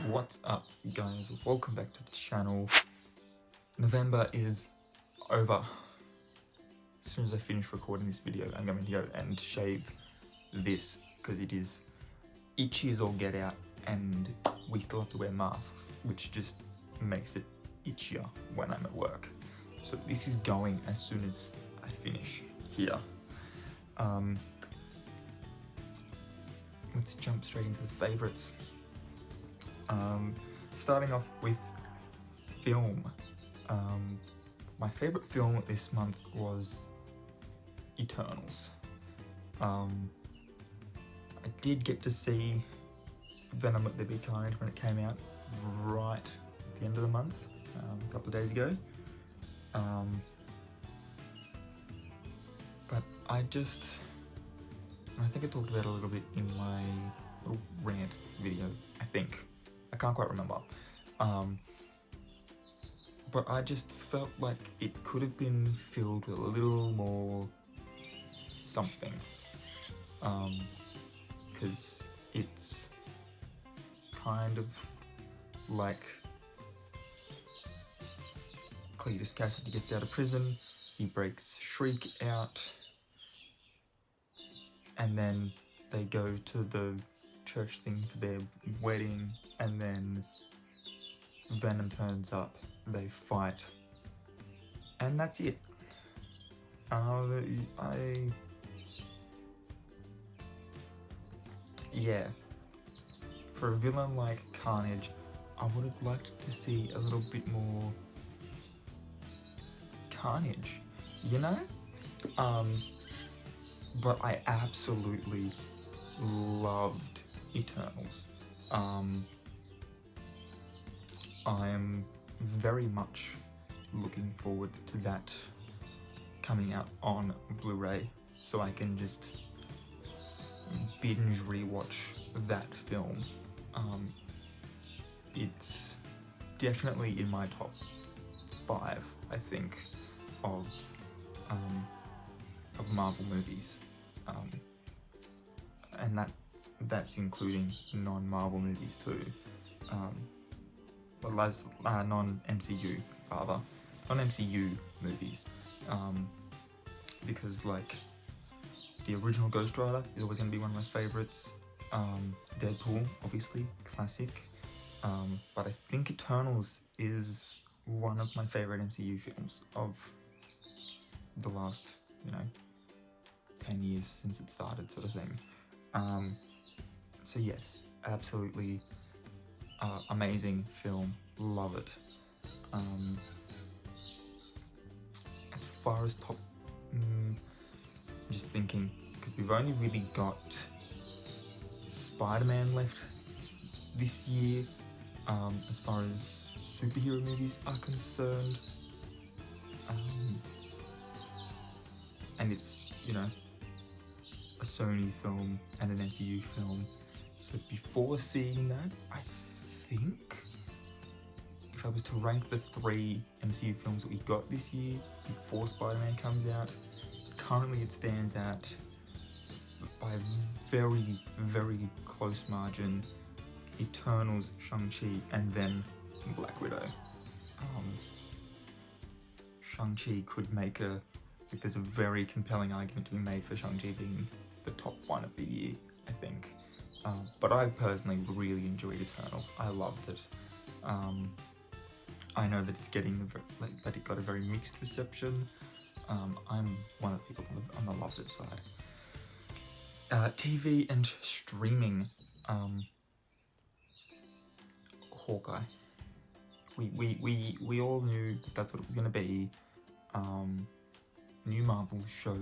What's up, guys? Welcome back to the channel. November is over. As soon as I finish recording this video, I'm going to go and shave this because it is itchy as all get out, and we still have to wear masks, which just makes it itchier when I'm at work. So this is going as soon as I finish here. Let's jump straight into the favorites. Starting off with film. My favorite film this month was Eternals. I did get to see Venom at the Big Carnage when it came out right at the end of the month, a couple of days ago. But I think I talked about it a little bit in my little rant video, I can't quite remember. But I just felt like it could have been filled with a little more something. Because it's kind of like Cletus Cassidy gets out of prison, he breaks Shriek out, and then they go to the church thing for their wedding, and then Venom turns up, they fight, and that's it. Yeah, for a villain like Carnage, I would have liked to see a little bit more carnage, you know? But I absolutely loved Eternals. I am very much looking forward to that coming out on Blu-ray, so I can just binge rewatch that film. It's definitely in my top 5, I think, of Marvel movies, and that's including non-Marvel movies too, non-MCU rather, non-MCU movies, because like the original Ghost Rider is always going to be one of my favorites. Deadpool, obviously, classic, but I think Eternals is one of my favorite MCU films of the last, 10 years since it started, sort of thing. So yes, absolutely amazing film, love it. As far as top, I'm just thinking, because we've only really got Spider-Man left this year, as far as superhero movies are concerned, and it's, a Sony film and an MCU film. So before seeing that, I think if I was to rank the 3 MCU films that we got this year before Spider-Man comes out, currently it stands out by a very, very close margin: Eternals, Shang-Chi, and then Black Widow. Shang-Chi could make there's a very compelling argument to be made for Shang-Chi being the top one of the year, I think. But I personally really enjoyed Eternals. I loved it. I know that it's getting that it got a very mixed reception. I'm one of the people on the loved it side. TV and streaming. Hawkeye. We all knew that that's what it was going to be. New Marvel show,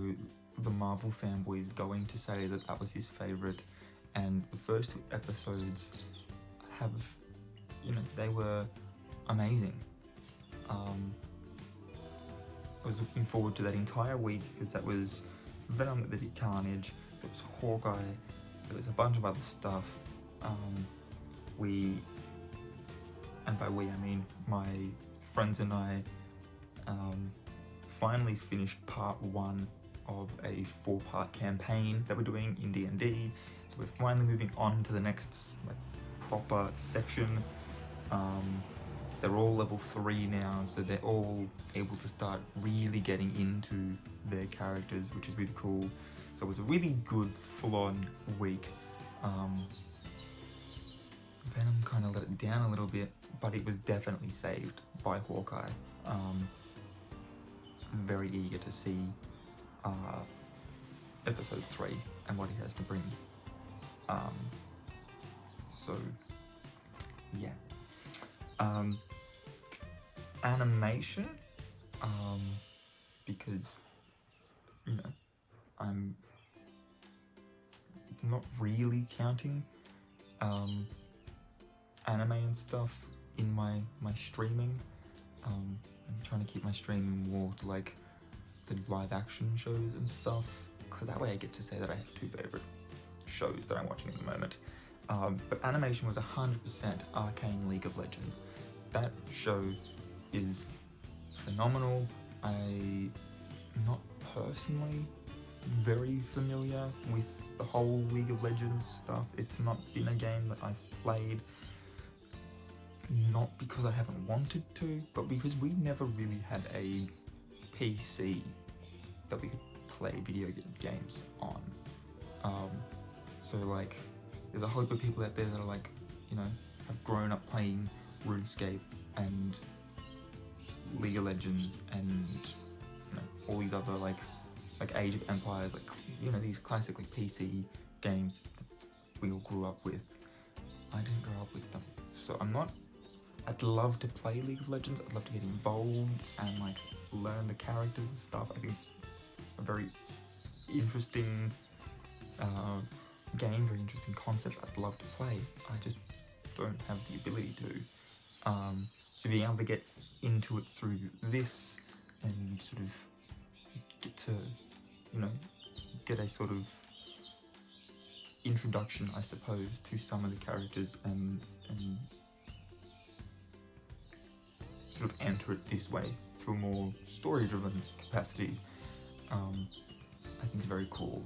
the Marvel fanboy is going to say that that was his favourite, and the first 2 episodes have, they were amazing. I was looking forward to that entire week because that was Venom at the Big Carnage, there was Hawkeye, there was a bunch of other stuff. And by we I mean my friends and I, finally finished part 1 of a 4-part campaign that we're doing in D&D. So we're finally moving on to the next proper section. They're all level 3 now, so they're all able to start really getting into their characters, which is really cool. So it was a really good, full-on week. Venom kind of let it down a little bit, but it was definitely saved by Hawkeye. I'm very eager to see episode 3 and what he has to bring. So yeah. Animation, because, you know, I'm not really counting anime and stuff in my streaming. I'm trying to keep my streaming more to like the live action shows and stuff, because that way I get to say that I have 2 favorite shows that I'm watching at the moment. But animation was 100% Arcane League of Legends. That show is phenomenal. I'm not personally very familiar with the whole League of Legends stuff. It's not been a game that I've played, not because I haven't wanted to, but because we never really had a PC that we could play video games on. So like, there's a whole heap of people out there that are like, you know, have grown up playing RuneScape and League of Legends and, you know, all these other like Age of Empires, like, you know, these classic like PC games that we all grew up with. I didn't grow up with them, so I'd love to play League of Legends. I'd love to get involved and like learn the characters and stuff. I think it's a very interesting game, very interesting concept. I'd love to play. I just don't have the ability to. So being able to get into it through this and sort of get to, you know, get a sort of introduction, I suppose, to some of the characters and sort of enter it this way through a more story-driven capacity, I think it's very cool.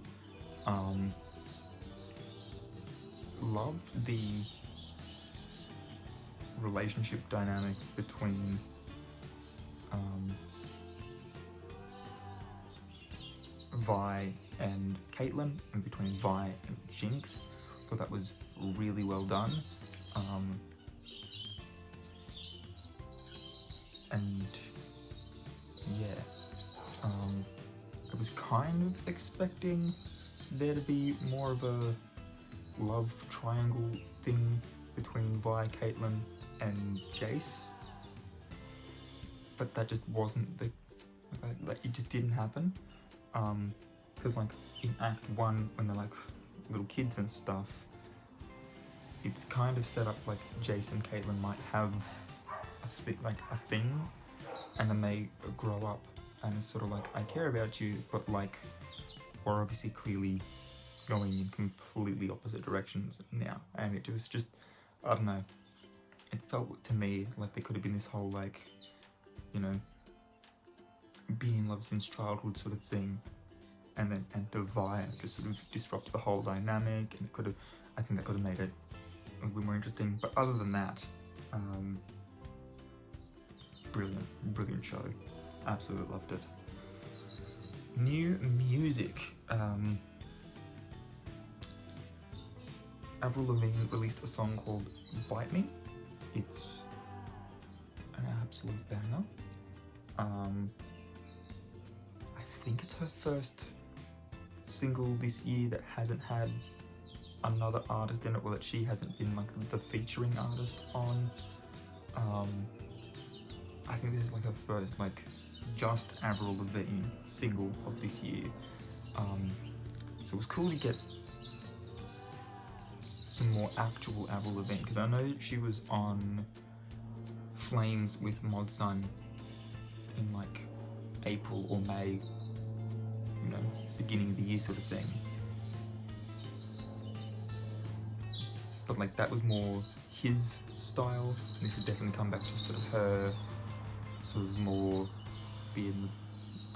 Loved the relationship dynamic between Vi and Caitlyn, and between Vi and Jinx. I thought that was really well done. And yeah, I was kind of expecting there to be more of a love triangle thing between Vi, Caitlyn, and Jace, but that just wasn't the, like, it just didn't happen. Because like in Act 1, when they're like little kids and stuff, it's kind of set up like Jace and Caitlyn might have a thing, and then they grow up and it's sort of like, I care about you, but like we're obviously clearly going in completely opposite directions now, and it was just, I don't know, it felt to me like there could have been this whole like, you know, being in love since childhood sort of thing, and then Vi just sort of disrupts the whole dynamic, and it could have, I think that could have made it a little bit more interesting. But other than that, brilliant show, absolutely loved it. New music, Avril Lavigne released a song called Bite Me. It's an absolute banger. I think it's her first single this year that hasn't had another artist in it, or that she hasn't been like the featuring artist on. I think this is like her first like just Avril Lavigne single of this year. So it was cool to get some more actual Avril Lavigne, because I know that she was on Flames with Mod Sun in like April or May, you know, beginning of the year sort of thing. But like that was more his style, and this has definitely come back to sort of her sort of more being the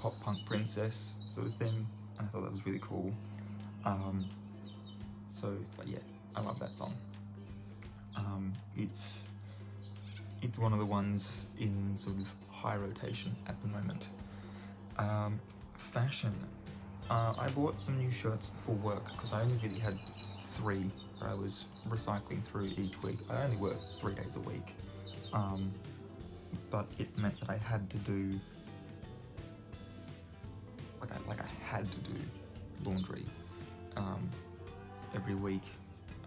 pop punk princess sort of thing, and I thought that was really cool. But yeah, I love that song. It's one of the ones in sort of high rotation at the moment. Fashion. I bought some new shirts for work because I only really had 3 that I was recycling through each week. I only work 3 days a week, but it meant that I had to do I had to do laundry every week,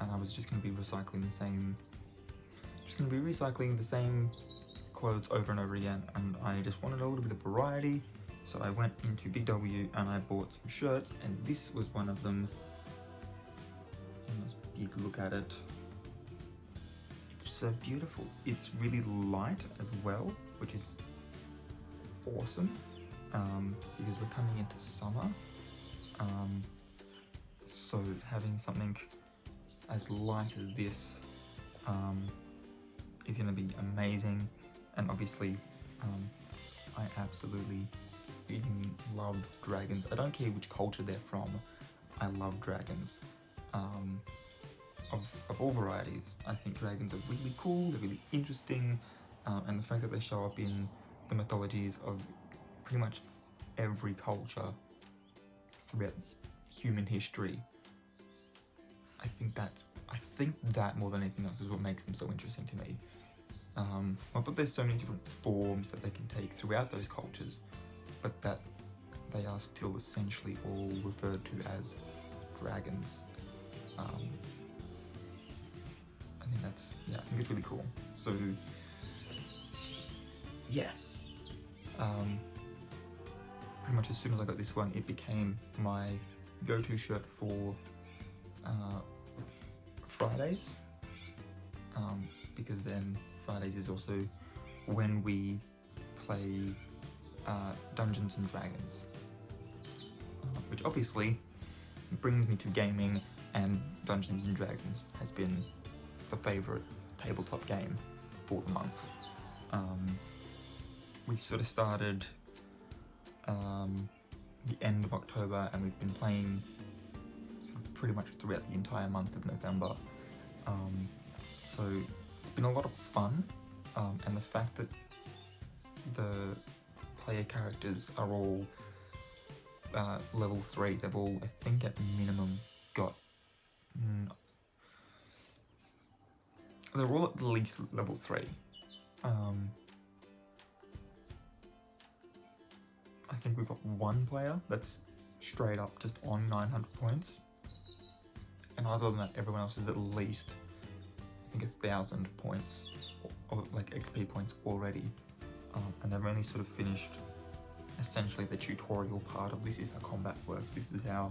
and I was just going to be recycling the same clothes over and over again, and I just wanted a little bit of variety. So I went into Big W and I bought some shirts, and this was one of them. Let's big look at it. It's so beautiful. It's really light as well, which is awesome, because we're coming into summer. So having something as light as this is going to be amazing. And obviously, I absolutely love dragons. I don't care which culture they're from, I love dragons. Of all varieties. I think dragons are really cool, they're really interesting, and the fact that they show up in the mythologies of pretty much every culture throughout human history, I think that more than anything else is what makes them so interesting to me. Not that there's so many different forms that they can take throughout those cultures, but that they are still essentially all referred to as dragons. I think it's really cool. So yeah, pretty much as soon as I got this one, it became my go-to shirt for Fridays, because then Fridays is also when we play Dungeons and Dragons, which obviously brings me to gaming, and Dungeons and Dragons has been the favourite tabletop game for the month. We sort of started the end of October, and we've been playing sort of pretty much throughout the entire month of November. So it's been a lot of fun, and the fact that the player characters are all level 3, they've all, I think at minimum, got... they're all at least level 3. I think we've got one player that's straight up just on 900 points. And other than that, everyone else is at least, I think, 1,000 points, or like XP points already. And they've only sort of finished essentially the tutorial part of this is how combat works, this is how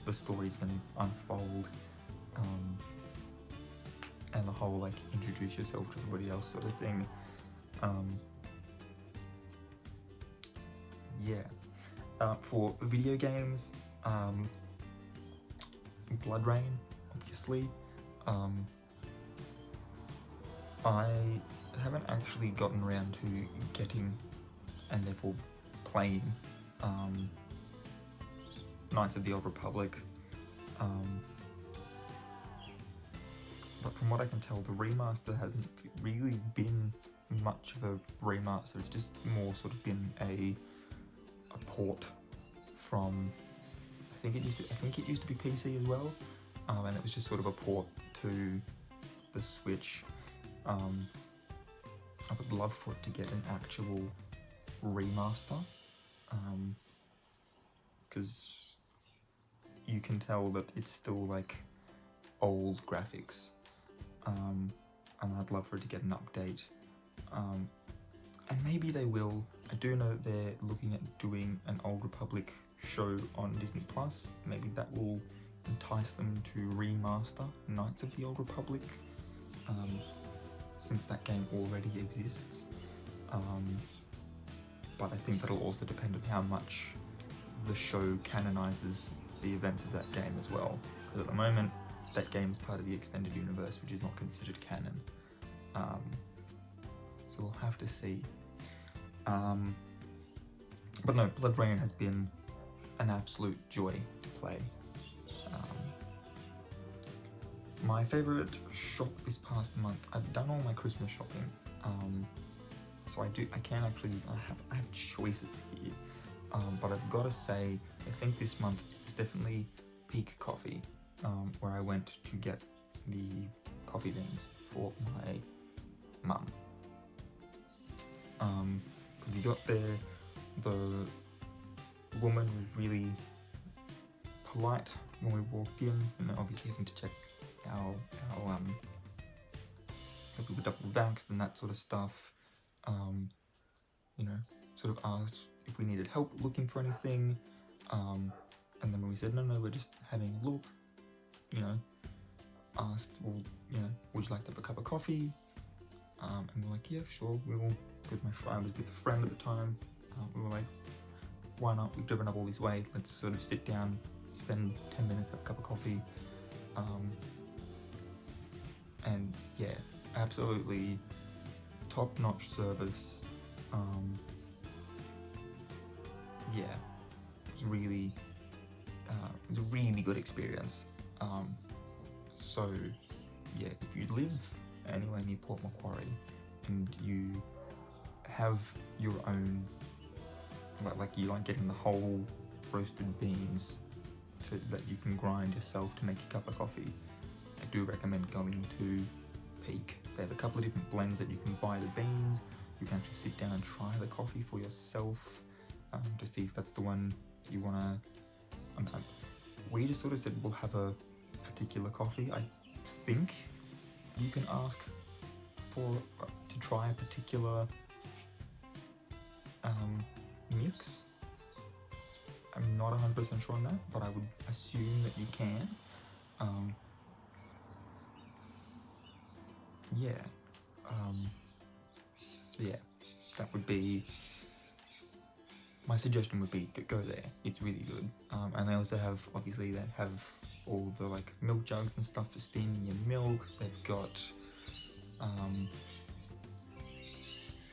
the story is going to unfold. And the whole like introduce yourself to everybody else sort of thing. For video games, BloodRayne, obviously. I haven't actually gotten around to getting and therefore playing Knights of the Old Republic. But from what I can tell, the remaster hasn't really been much of a remaster. It's just more sort of been a port from, I think it used to be PC as well, and it was just sort of a port to the Switch. I would love for it to get an actual remaster, because you can tell that it's still like old graphics. And I'd love for it to get an update, and maybe they will. I do know that they're looking at doing an Old Republic show on Disney Plus. Maybe that will entice them to remaster Knights of the Old Republic, since that game already exists. But I think that'll also depend on how much the show canonizes the events of that game as well, because at the moment that game's part of the extended universe, which is not considered canon. So we'll have to see. But no, BloodRayne has been an absolute joy to play. My favourite shop this past month, I've done all my Christmas shopping, so I have choices here, but I've got to say, I think this month is definitely peak coffee, where I went to get the coffee beans for my mum. Because we got there, the woman was really polite when we walked in, and obviously having to check our we were double vaxxed and that sort of stuff. You know, sort of asked if we needed help looking for anything, and then when we said no, we're just having a look, you know, asked, well, you know, would you like to have a cup of coffee? And we're like, yeah, sure. I was with a friend at the time. We were like, why not? We've driven up all this way. Let's sort of sit down, spend 10 minutes, have a cup of coffee. And yeah, absolutely top-notch service. Yeah, it was a really good experience. So yeah, if you live anywhere near Port Macquarie and you have your own, like you like getting the whole roasted beans that you can grind yourself to make a cup of coffee, I do recommend going to Peak. They have a couple of different blends that you can buy the beans. You can actually sit down and try the coffee for yourself, to see if that's the one you want to. We just sort of said we'll have a particular coffee. I think you can ask to try a particular mix. I'm not 100% sure on that, but I would assume that you can. Yeah. So yeah, that would be my suggestion. Would be go there. It's really good. And they also have, obviously, they have all the like milk jugs and stuff for steaming your milk. They've got a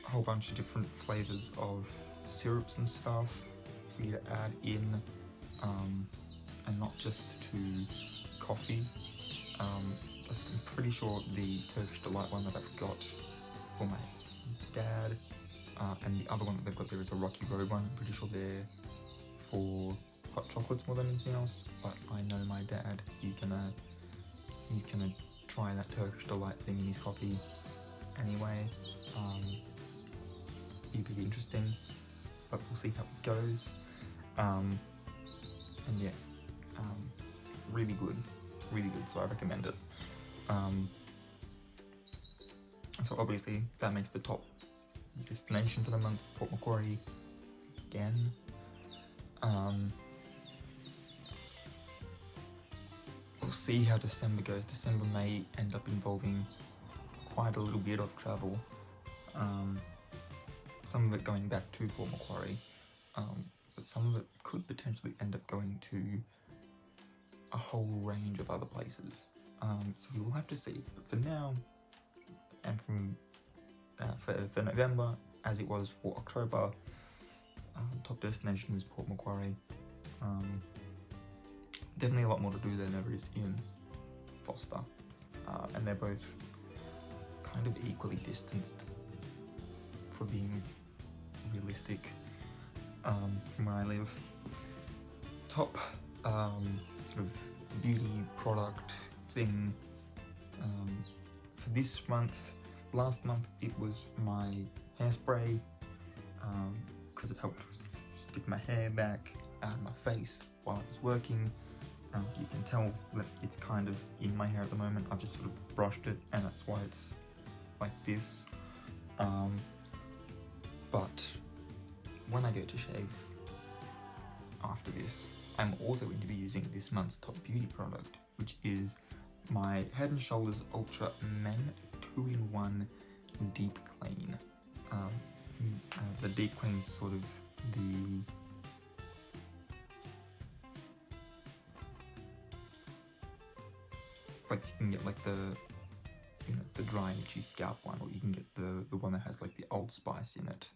whole bunch of different flavors of syrups and stuff for you to add in, and not just to coffee. I'm pretty sure the Turkish Delight one that I've got for my dad, and the other one that they've got there is a Rocky Road one. I'm pretty sure they're for hot chocolates more than anything else, but I know my dad, he's gonna try that Turkish Delight thing in his coffee anyway. It'd be interesting, but we'll see how it goes. And yeah, really good, so I recommend it. So obviously that makes the top destination for the month, Port Macquarie again. We'll see how December goes. December may end up involving quite a little bit of travel. Some of it going back to Port Macquarie, but some of it could potentially end up going to a whole range of other places. So we will have to see. But for now, and from for November, as it was for October, top destination was Port Macquarie. Definitely a lot more to do than there is in Foster, and they're both kind of equally distanced, for being realistic, from where I live. Top sort of beauty product thing for this month. Last month it was my hairspray, because it helped stick my hair back out of my face while I was working. You can tell that it's kind of in my hair at the moment. I've just sort of brushed it, and that's why it's like this. But when I go to shave after this, I'm also going to be using this month's top beauty product, which is my Head & Shoulders Ultra Men 2-in-1 Deep Clean. The Deep Clean is sort of the like, you can get like the, you know, the dry and itchy scalp one, or you can get the one that has like the Old Spice in it.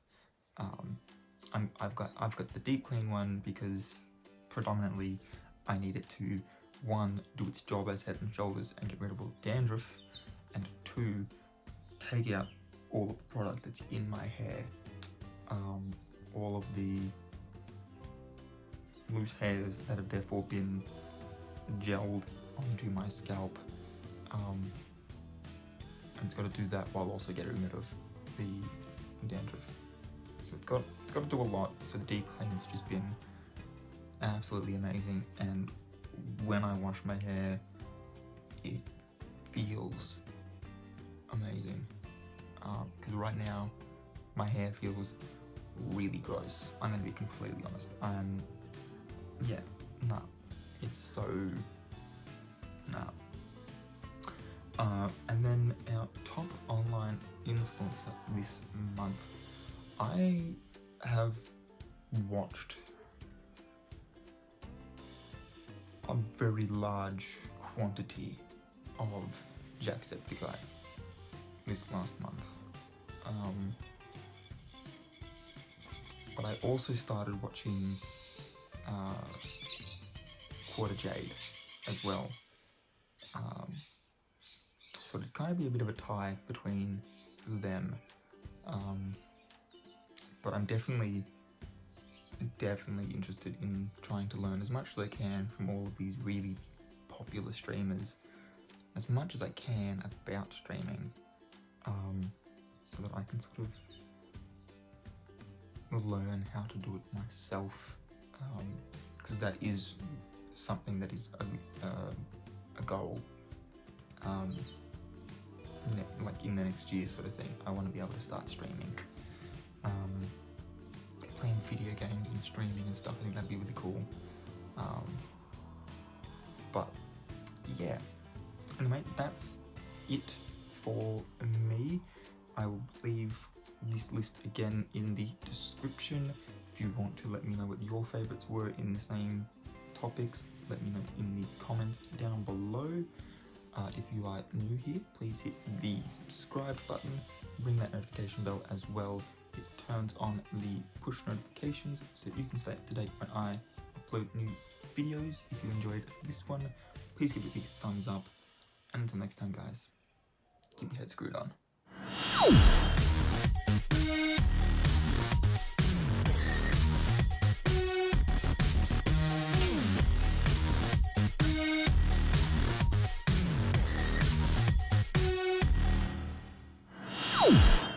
I've got the Deep Clean one because predominantly I need it to one, do its job as Head and Shoulders and get rid of all the dandruff, and two, take out all the product that's in my hair, all of the loose hairs that have therefore been gelled onto my scalp, and it's got to do that while also getting rid of the dandruff. So it's got to do a lot. So the deep clean's just been absolutely amazing, and when I wash my hair, it feels amazing. Because right now, my hair feels really gross. I'm gonna be completely honest. It's so, and then our top online influencer this month, I have watched a very large quantity of JackSepticEye this last month. But I also started watching Quarter Jade as well. So it'd kind of be a bit of a tie between them. But I'm definitely interested in trying to learn as much as I can from all of these really popular streamers, as much as I can about streaming, so that I can sort of learn how to do it myself, because that is something that is a goal, like in the next year sort of thing. I want to be able to start streaming, playing video games and streaming and stuff. I think that'd be really cool. But yeah, anyway, that's it for me. I will leave this list again in the description. If you want to let me know what your favorites were in the same topics, let me know in the comments down below. If you are new here, please hit the subscribe button, ring that notification bell as well. It turns on the push notifications so that you can stay up to date when I upload new videos. If you enjoyed this one, please give it a big thumbs up. And until next time, guys, keep your head screwed on. You